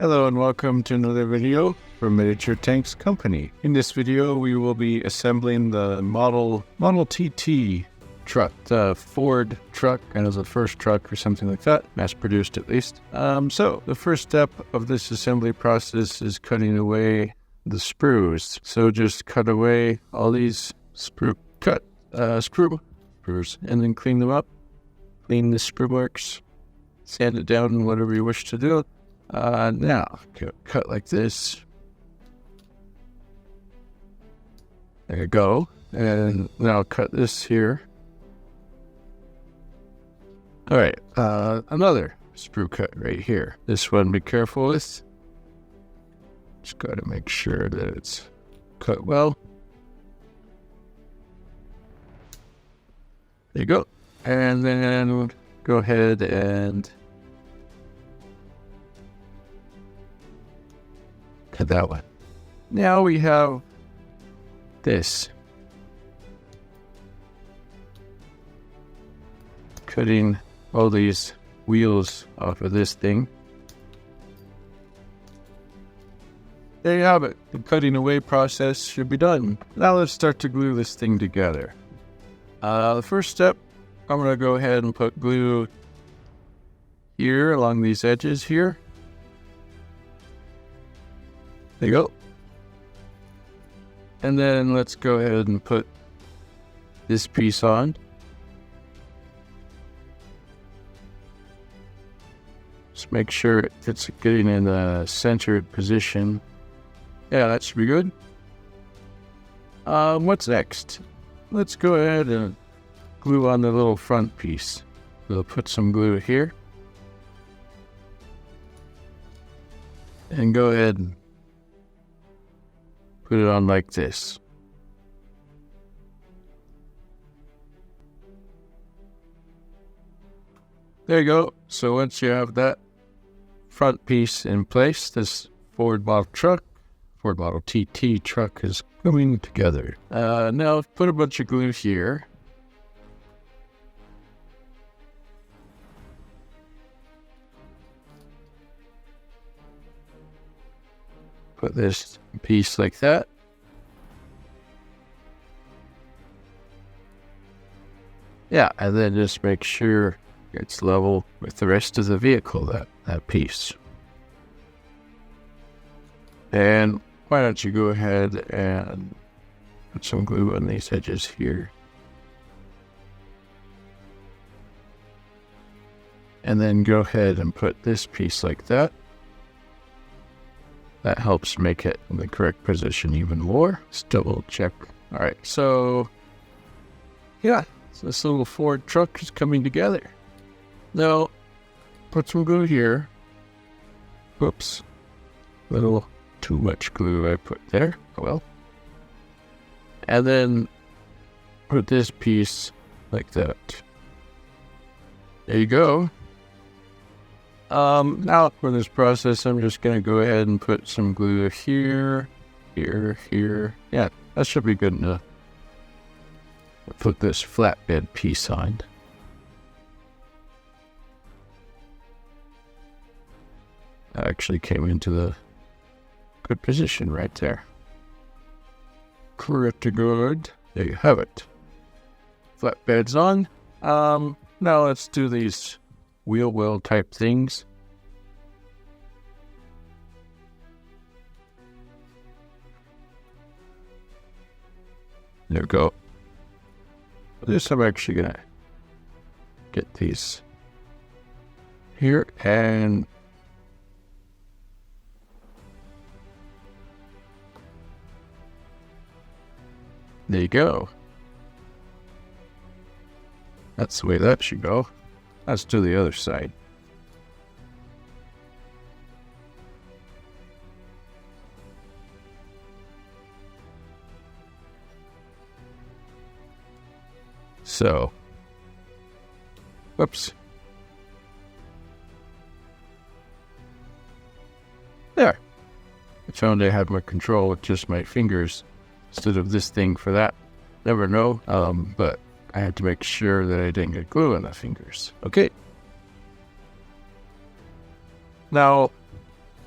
Hello and welcome to another video from Miniature Tanks Company. In this video, we will be assembling the Model TT truck, the Ford truck, kind of the first truck or something like that, mass-produced at least. So the first step of this assembly process is cutting away the sprues. So just cut away all these screws, and then clean them up, clean the sprue marks, sand it down, whatever you wish to do. Now, cut like this. There you go. And now cut this here. All right, another sprue cut right here. This one, be careful with. Just got to make sure that it's cut well. There you go. And then go ahead and cut that one. Now we have this. Cutting all these wheels off of this thing. There you have it. The cutting away process should be done. Now let's start to glue this thing together. The first step, I'm going to go ahead and put glue here along these edges here. There you go. And then let's go ahead and put this piece on. Just make sure it's getting in the centered position. Yeah, that should be good. What's next? Let's go ahead and glue on the little front piece. We'll put some glue here. And go ahead and put it on like this. There you go. So once you have that front piece in place, this Ford Model TT truck is coming together. Now put a bunch of glue here. Put this piece like that. Yeah, and then just make sure it's level with the rest of the vehicle, that piece. And why don't you go ahead and put some glue on these edges here. And then go ahead and put this piece like that. That helps make it in the correct position even more. Just double check. All right, so yeah, so this little Ford truck is coming together. Now, put some glue here. Whoops, a little too much glue I put there. Oh well. And then put this piece like that. There you go. Now for this process, I'm just going to go ahead and put some glue here, here. Yeah, that should be good enough. I'll put this flatbed piece on. That actually came into the good position right there. Pretty good. There you have it. Flatbed's on. Now let's do these wheel well type things. There we go. This I'm actually gonna get these here, and there you go. That's the way that should go. Let's do the other side. So, whoops. There. I found I had more control with just my fingers instead of this thing for that. Never know, but I had to make sure that I didn't get glue on the fingers. Okay. Now,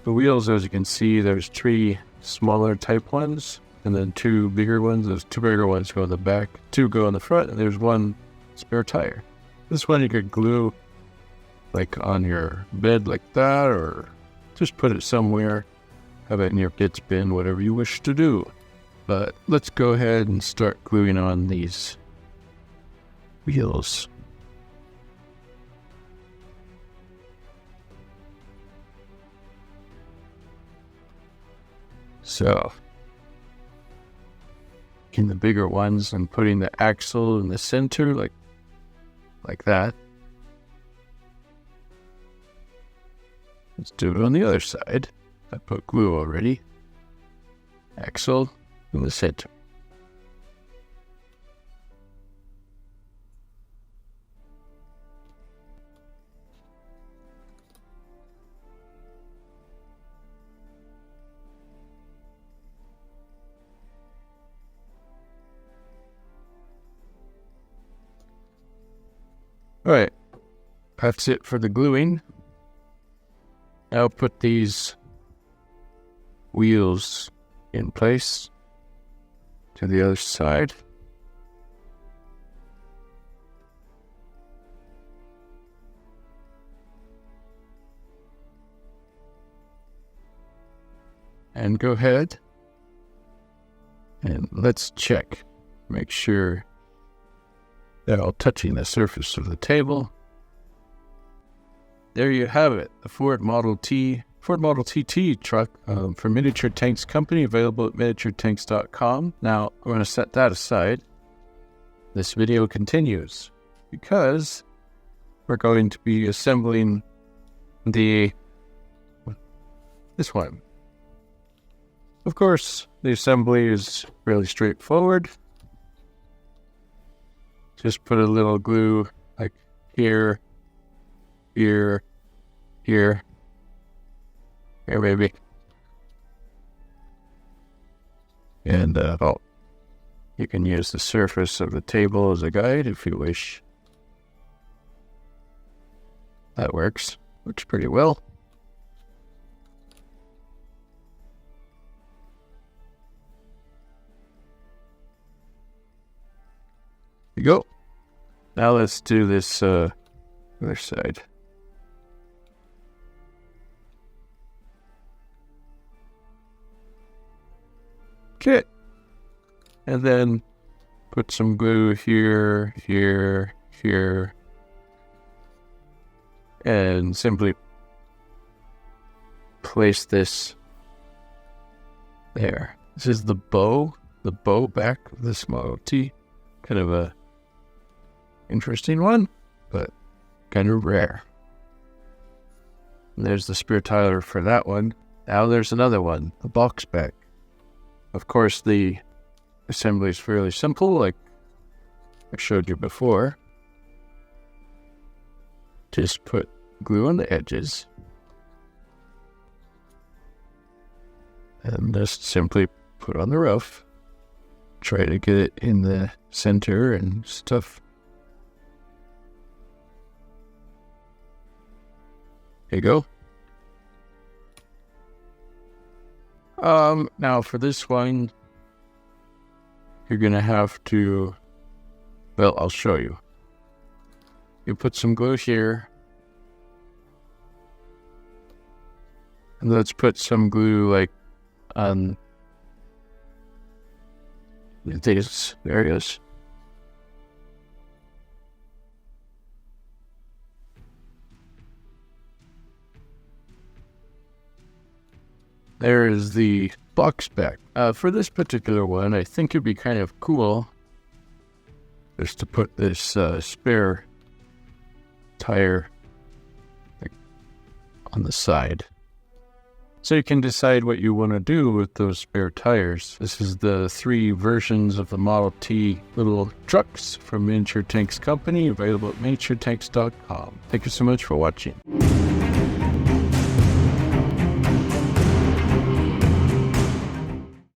The wheels, as you can see, there's 3 smaller type ones, and then 2 bigger ones. Those 2 bigger ones go in the back, 2 go in the front, and there's 1 spare tire. This one you could glue like on your bed like that, or just put it somewhere, have it in your kits bin, whatever you wish to do. But let's go ahead and start gluing on these wheels. So, in the bigger ones, I'm putting the axle in the center, like that. Let's do it on the other side. I put glue already. Axle in the center. All right, that's it for the gluing. Now put these wheels in place to the other side. And go ahead and let's check. Make sure they're all touching the surface of the table. There you have it, the Ford Model TT truck for Miniature Tanks Company, available at miniaturetanks.com. Now, I'm going to set that aside. This video continues because we're going to be assembling this one. Of course, the assembly is really straightforward. Just put a little glue like here, here, here maybe. And you can use the surface of the table as a guide if you wish. That works pretty well. There you go. Now let's do this other side. Okay. And then put some glue here, here, here. And simply place this there. This is the bow back of this Model T. Kind of a interesting one, but kind of rare. And there's the spare tire for that one. Now there's another one, the box back. Of course, the assembly is fairly simple, like I showed you before. Just put glue on the edges. And just simply put on the roof. Try to get it in the center and stuff. There you go. Now for this one, you're gonna have to, well, I'll show you. You put some glue here. And let's put some glue like on these areas. There is the box back. For this particular one, I think it'd be kind of cool just to put this spare tire on the side. So you can decide what you want to do with those spare tires. This is the 3 versions of the Model T little trucks from Miniature Tanks Company, available at miniaturetanks.com. Thank you so much for watching.